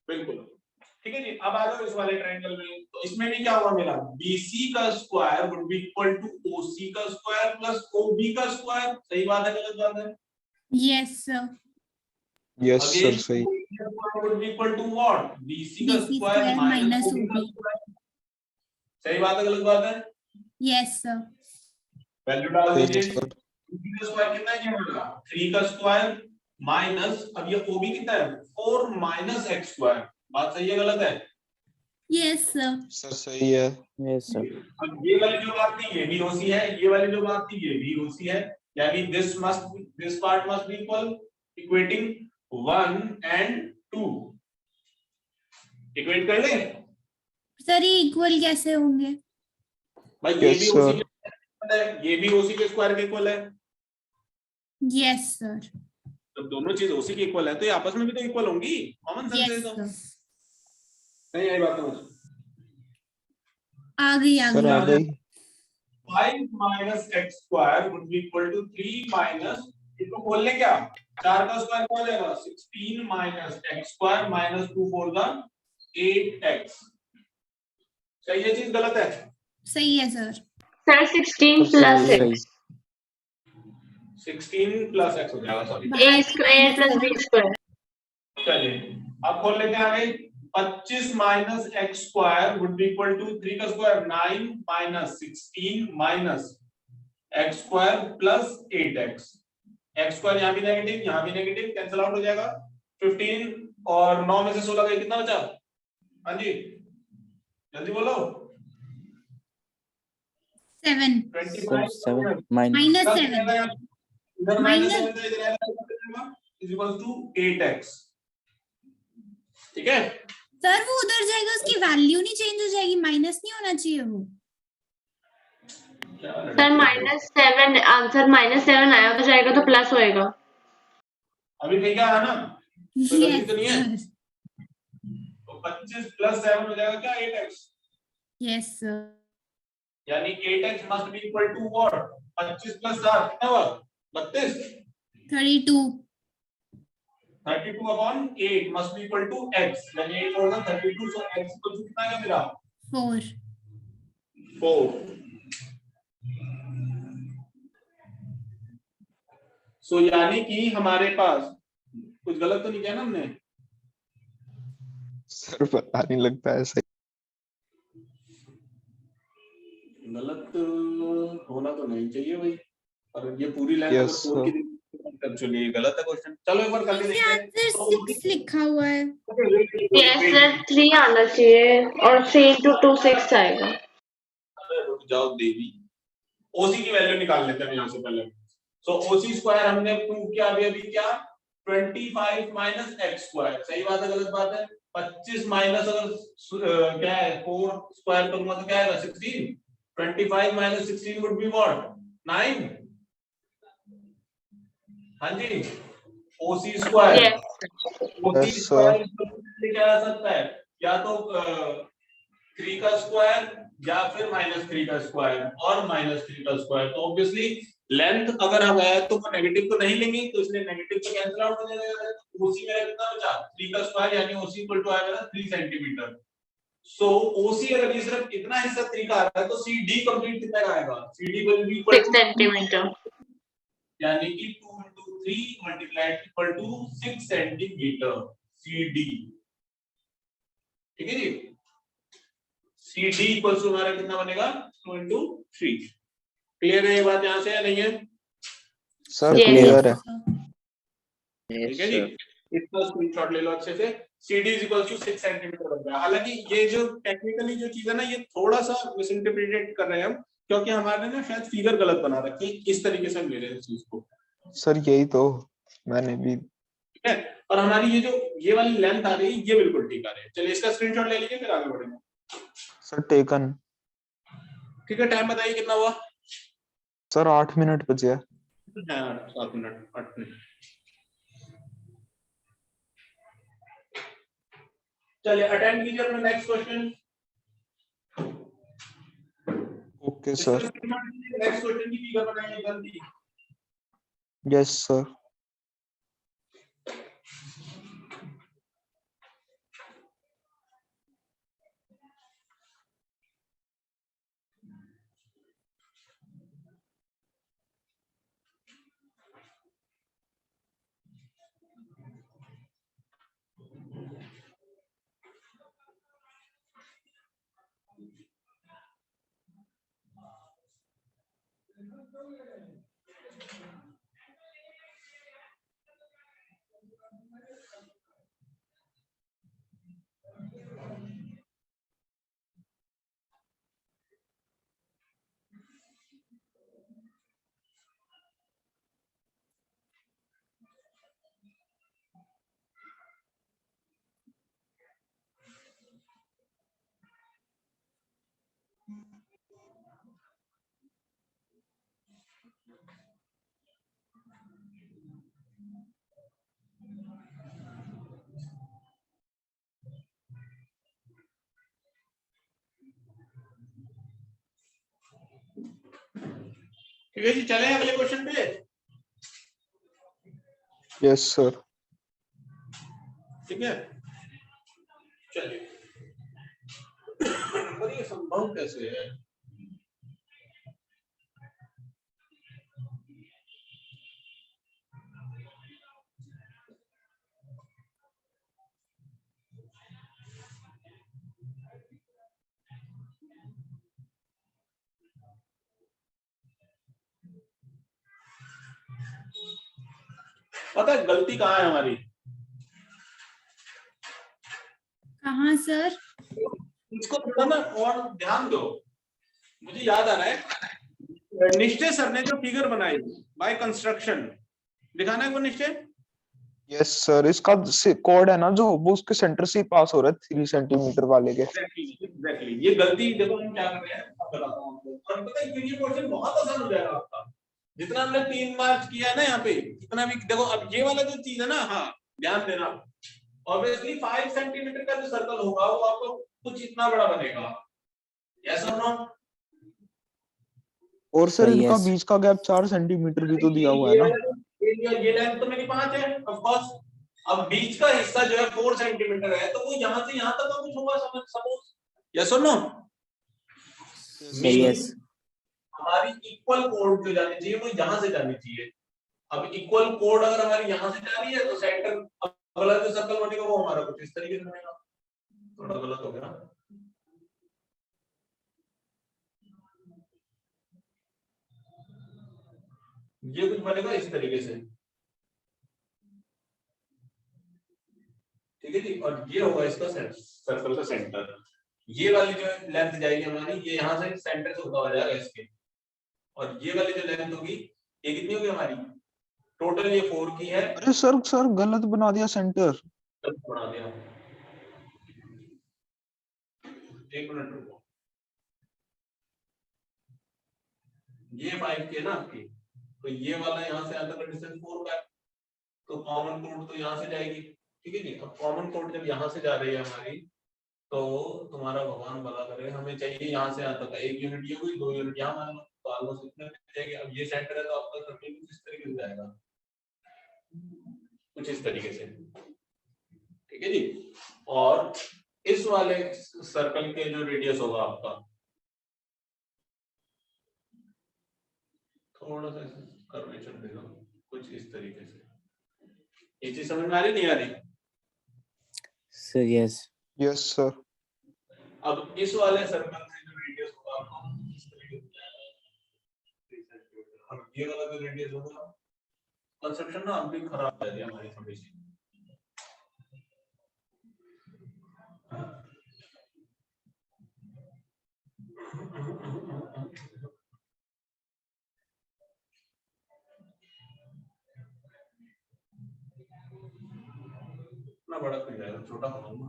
बिल्कुल, ठीक है जी। अब आ जाओ इस वाले ट्रायंगल में, तो इसमें भी क्या हुआ मेरा, BC का square would be equal to OC का स्क्वायर प्लस OB का स्क्वायर। सही बात है गलत बात है? Yes sir, yes sir again सही। Would be equal to what, BC का BC square square minus minus OB का OB। स्क्वायर। सही बात है गलत बात है? यस सर, वैल्यू डाल सही है दीजिए। सर। BC का स्क्वायर कितना है ये हमारा 3 का स्क्वायर माइनस, अब ये OB कितना है 4 माइनस x स्क्वायर। बात सही है गलत है? यस सर, सर सही है। Yes sir. अब ये वाली जो बात थी ये भी OC है, ये वाली जो बात थी ये भी OC है, यानी this part must be equal, equating 1 and 2। Equate कर ले सर ये इक्वल कैसे होंगे? भाई, ये Yes, भी OC sir. के है, ये भी OC के स्क्वायर के इक्वल है। यस सर, जब दोनों चीज OC के इक्वल है तो ये आपस में भी तो इक्वल होंगी, कॉमन सेंस है यस तो। सर, नहीं आई बात समझ? आ गई आ सर गई। आ गई। 5 minus x square would be equal to 3 minus, इसको खोल ले क्या, 4 का स्क्वायर क्या हो जाएगा 16 minus x square minus 2 4 the 8x। सही है चीज गलत है? सही है सर। सर 16 सर प्लस सही है। x 16 प्लस x हो जाएगा, sorry. a square plus b square. चलिए अब खोल लेते हैं आगे। 25 minus x square would be equal to 3 का square 9 minus 16 minus x square plus 8x। x square यहाँ भी नेगेटिव, यहाँ भी नेगेटिव, कैंसिल आउट हो जाएगा। 15 और 9 में से 16 गए, कितना बचा? हाँ जी जल्दी बोलो। 7 सर 7 माइनस माइनस 7। इधर माइनस 7 था, इधर आएगा इज इक्वल टू 8x। ठीक है, सर वो उधर जाएगा, उसकी वैल्यू नहीं चेंज हो जाएगी, माइनस नहीं होना चाहिए वो। सर -7 आंसर -7 आया तो जाएगा तो प्लस होएगा। अभी ठीक है ना? तो गलती यस तो नहीं है? सर, तो 25 प्लस 7 हो जाएगा क्या 8x, यस सर, यानी 8x must be equal to what, 25 plus 7 कितना हुआ 32। 32 32 upon 8 must be equal to x, यानी 8 होगा 32, so x इक्वल टू कितना आएगा मेरा 4। 4। सो यानी कि हमारे पास कुछ गलत तो नहीं किया ना हमने? सर पता नहीं लगता है सही। गलत होना तो नहीं चाहिए भाई, और ये पूरी लाइन Yes, फोर की एक्चुअली गलत है क्वेश्चन। चलो एक बार कर उसके लेते आंसर 6 लिखा हुआ है। यस सर 3 आना चाहिए और 3 into 2 6 आएगा। अरे रुक जाओ देवी, ओसी की वैल्यू निकाल लेते हैं यहाँ से पहले। सो ओसी स्क्वायर हमने प्रूव किया अभी क्या, 25 माइनस एक्स स्क्वायर। सही बात है गलत बात है? 25 माइनस अगर क्या है 4 स्क्वायर करूंगा तो क्या आएगा 16। 25 माइनस 16 वुड बी व्हाट 9। हाँ जी, ओसी स्क्वायर। ओसी Yes, sir. स्क्वायर क्या आ सकता है, या तो 3 का स्क्वायर या फिर -3 का स्क्वायर और -3 का स्क्वायर। तो ऑब्वियसली लेंथ अगर हम है तो वो नेगेटिव तो नहीं लेंगे, तो इसलिए नेगेटिव तो कैंसिल आउट हो जाएगा। ओसी मेरा कितना बचा 3 का स्क्वायर, यानी ओसी इक्वल टू आएगा 3 सेंटीमीटर। सो ओसी अगर ये सिर्फ इतना हिस्सा 3 का आ रहा है तो सीडी कंप्लीट कितना का आएगा, CD will be equal 6 centimetre, यानी कि 2 into 3 multiplied equal to 6 centimetre CD। ठीक है जी, CD इक्वल टू हमारा कितना बनेगा 2 into 3। क्लियर है ये बात यहाँ से या नहीं है? Sir Yes. क्लियर है। ठीक है जी, इसका स्क्रीनशॉट ले लो अच्छे से। CD is equal to 6 centimetre बन रहा है। हालांकि ये जो टेक्निकली जो चीज है ना, ये थोड़ा सा मिसइंटरप्रेट कर रहे हैं हम, क्योंकि हमारे ना शायद फिगर गलत बना रखी है, इस तरीके से हम ले रहे हैं इस चीज को। सर यही तो मैंने भी। ठीक है, और हमारी ये जो ये वाली लेंथ आ रही है ये बिल्कुल ठीक आ रही है। चलिए इसका स्क्रीनशॉट ले लीजिए फिर आगे बढ़ेंगे। Sir taken. ठीक है, टाइम बताइए कितना हुआ? सर 8 मिनट बचे हैं। 7 मिनट 8 मिनट। चलिए अटेंड कीजिए अपना next question. Okay sir. Next question की फिगर बनाइए जल्दी। Yes sir. ठीक है जी, चले अगले क्वेश्चन पे। Yes sir. ठीक है, चलिए। पर ये संभव कैसे है? पता है गलती कहाँ है हमारी? कहाँ सर? इसको थोड़ा ना और ध्यान दो। मुझे याद आ रहा है निश्चय सर ने जो फिगर बनाई बाय कंस्ट्रक्शन, दिखाना है वो निश्चय। यस सर, इसका कोड है ना जो वो उसके सेंटर से ही पास हो रहा है 3 सेंटीमीटर वाले के। एग्जैक्टली ये गलती देखो हम क्या कर रहे हैं, अब बताता हूँ आपको। और पता है ये क्वेश्चन बहुत आसान हो जाएगा आपका, जितना हमने 3 मार्च किया है ना यहाँ पे, इतना भी देखो। अब ये वाला जो चीज है ना, हाँ ध्यान देना, ऑब्वियसली 5 सेंटीमीटर का जो सर्कल होगा वो आपको कुछ इतना बड़ा बनेगा। यस और नो? और सर सर इनका यस। बीच का गैप 4 सेंटीमीटर भी तो दिया हुआ है ना। ये लेंथ तो मेरी 5 है ऑफ कोर्स। अब बीच का हिस्सा जो है 4 सेंटीमीटर है, तो वो यहाँ से यहाँ तक का कुछ होगा, सपोज। यस और नो? Sir yes. हमारी इक्वल कोड जो जानी चाहिए वो यहाँ से जानी चाहिए। अब इक्वल कोड अगर हमारी यहाँ से जा रही है तो सेंटर अगला जो सर्कल बनेगा वो हमारा कुछ इस तरीके से बनेगा। थोड़ा गलत हो गया, ये कुछ बनेगा इस तरीके से। ठीक है जी, और ये होगा इसका सर्कल का सेंटर। ये वाली जो लेंथ जाएगी हमारी, ये यहाँ से सेंटर से होता जाएगा इसके, और ये वाली जो लेंथ होगी ये कितनी होगी हमारी? टोटल ये 4 की है। अरे सर गलत बना दिया सेंटर। बना दिया, एक मिनट रुको। ये 5 की है ना आपकी, तो ये वाला यहाँ से आता है डिस्टेंस 4 का है, तो कॉमन कोड तो यहाँ से जाएगी। ठीक है जी, अब कॉमन कोड जब यहाँ से जा रही है हमारी, तो तुम्हारा भगवान भला करे, हमें चाहिए यहाँ से यहाँ तक 1 यूनिट, ये हुई 2 यूनिट यहाँ मान लो, तो ऑलमोस्ट इतने जाएंगे। अब ये सेंटर है तो आपका सर्कल कुछ इस तरीके से जाएगा, कुछ इस तरीके से। ठीक है जी, और इस वाले सर्कल के जो रेडियस होगा आपका, थोड़ा सा कर्वेचर देगा कुछ इस तरीके से। ये चीज समझ में आ रही नहीं आ रही? Sir yes. Yes sir. अब इस वाले सर्कल से जो रेडियस होगा आपका इस तरीके से जाएगा, और ये वाला जो रेडियस होगा, कंसेप्शन ना अभी खराब है हमारी थोड़ी सी। इतना बड़ा क्यों जाएगा, छोटा बनाऊंगा।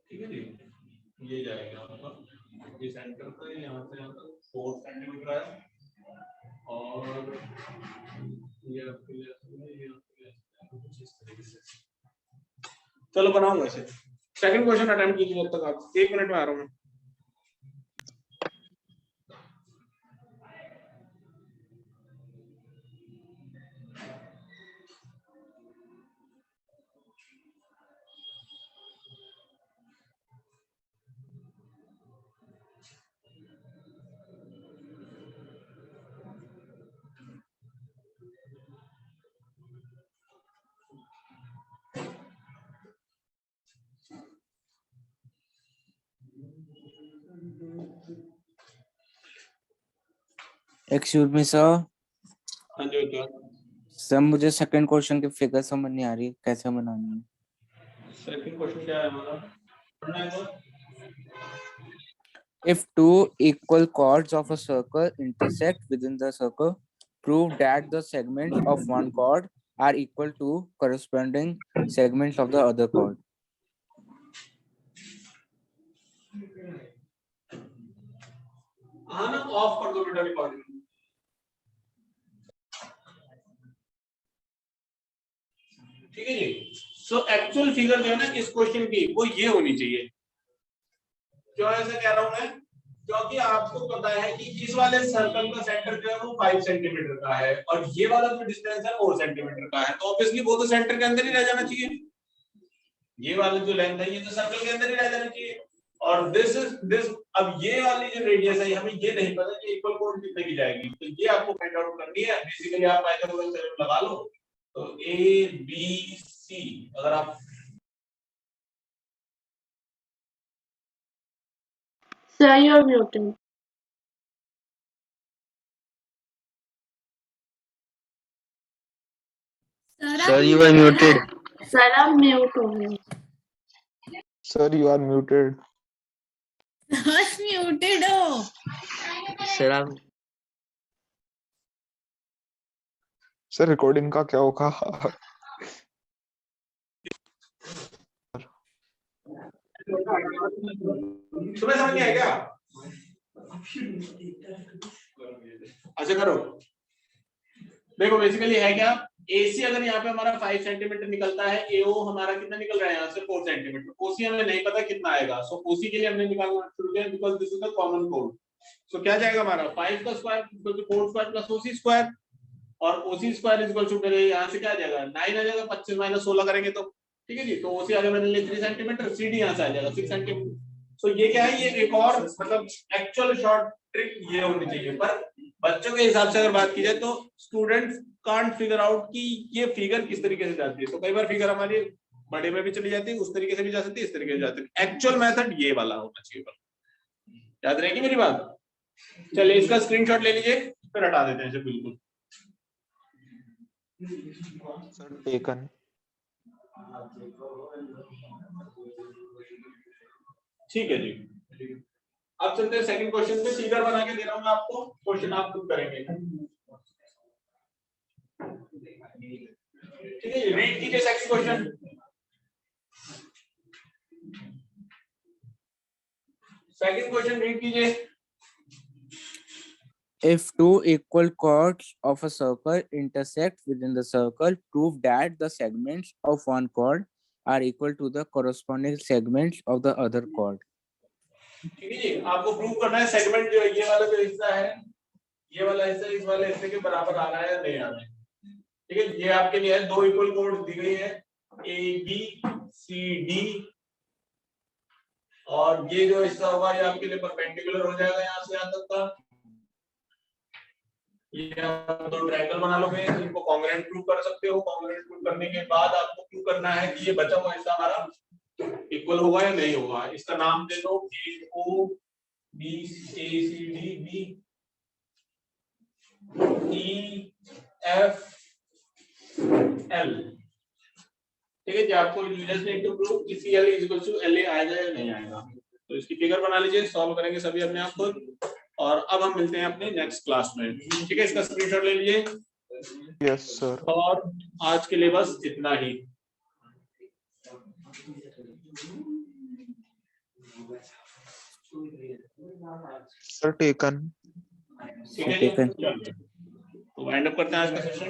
ठीक है जी, ये जाएगा आपका, ये सेंटर का यहाँ से यहाँ तक 4 सेंटीमीटर आया, और ये आपके लिए कुछ इस तरीके से। चलो बनाऊंगा इसे। सेकंड क्वेश्चन अटेम्प्ट कीजिए जब तक आप, 1 मिनट में आ रहा हूँ। एक्सक्यूज मी सर, हाँ जी क्या सर मुझे सेकंड क्वेश्चन की फिगर समझ नहीं आ रही, कैसे बनानी है? सेकंड क्वेश्चन क्या है हमारा? पढ़ना है तो If two equal chords of a circle intersect within the circle, prove that the segments of one chord are equal to corresponding segments of the other chord. हाँ ना, ऑफ कर दो बेटा रिकॉर्डिंग। ठीक है जी। सो एक्चुअल फिगर जो है ना इस क्वेश्चन की वो ये होनी चाहिए। क्यों ऐसा कह रहा हूं मैं? क्योंकि आपको पता है कि इस वाले सर्कल का सेंटर जो है वो 5 सेंटीमीटर का है और ये वाला जो डिस्टेंस है 4 सेंटीमीटर का है, तो ऑब्वियसली वो तो सेंटर के अंदर ही रह जाना चाहिए। ये वाला जो लेंथ है ये तो सर्कल के अंदर ही रह जाना चाहिए। और दिस अब ये वाली जो रेडियस है हमें ये नहीं पता कि इक्वल कोण कितने की जाएगी, तो ये आपको फाइंड आउट करनी है। बेसिकली आप पाइथागोरस थ्योरम लगा लो, तो ए बी सी अगर आप Sir, you're muted. Sir, you are muted. Sir, आप mute हो गए। Sir, you are muted. Muted हो। Sir, आप सर रिकॉर्डिंग का क्या होगा? तुम्हें समझ नहीं आया क्या? अच्छा करो, देखो बेसिकली है क्या, AC अगर यहाँ पे हमारा 5 सेंटीमीटर निकलता है, AO हमारा कितना निकल रहा है यहाँ से 4 सेंटीमीटर, OC हमें नहीं पता कितना आएगा। सो OC के लिए हमने निकालना शुरू किया because this is the common कोड। सो क्या जाएगा हमारा 5 का square equal to 4 square plus OC square, और OC square is equal to मेरे यहाँ से क्या आ जाएगा 9 आ जाएगा, 25 माइनस 16 करेंगे तो ठीक है जी। तो OC आ गया मेरे लिए 3 सेंटीमीटर, CD यहाँ से आ जाएगा 6 सेंटीमीटर। सो ये क्या है, ये एक और मतलब एक्चुअल शॉर्ट ट्रिक ये होनी चाहिए। पर बच्चों के हिसाब से अगर बात की जाए तो स्टूडेंट्स कांट फिगर आउट कि ये फिगर किस तरीके से जाती है। तो कई बार फिगर हमारी बड़े में भी चली जाती है, उस तरीके से भी जा सकती है, इस तरीके से जाती है। एक्चुअल मेथड ये वाला होना चाहिए, याद रहेगी मेरी बात। चलिए इसका स्क्रीनशॉट ले लीजिए, फिर हटा देते हैं इसे बिल्कुल। Sir taken. ठीक है जी। अब चलते हैं सेकंड क्वेश्चन पे। फिगर बना के दे रहा हूं मैं आपको, क्वेश्चन आप खुद करेंगे। ठीक है, रीड कीजिए second question. Second question read कीजिए। If two equal chords of a circle intersect within the circle, prove that the segments of one chord are equal to the corresponding segments of the other chord. ठीक है जी, आपको prove करना है segment जो है ये वाला जो हिस्सा है, ये वाला हिस्सा इस वाले हिस्से के बराबर आ रहा है या नहीं आ रहा है। ठीक है, ये आपके लिए है, दो इक्वल कोड्स दी गई है ABCD, और ये जो हिस्सा होगा ये आपके लिए परपेंडिकुलर हो जाएगा यहाँ से यहाँ तक का। ये आप दो ट्रायंगल बना लोगे, इनको कॉन्ग्रुएंट प्रूव कर सकते हो। कॉन्ग्रुएंट प्रूव करने के बाद आपको प्रूव करना है कि ये बचा हुआ हिस्सा हमारा इक्वल होगा या नहीं होगा। इसका नाम दे दो AOBCD EFL। ठीक है जी, आपको you just need to prove कि CL is equal to LA आएगा या नहीं आएगा। तो इसकी फिगर बना लीजिए, सॉल्व करेंगे सभी अपने आप खुद। और अब हम मिलते हैं अपने नेक्स्ट क्लास में। ठीक है, इसका स्क्रीनशॉट ले लीजिए। Yes sir. और आज के लिए बस इतना ही। Sir taken. ठीक है जी, तो वाइंड अप करते हैं आज का सेशन।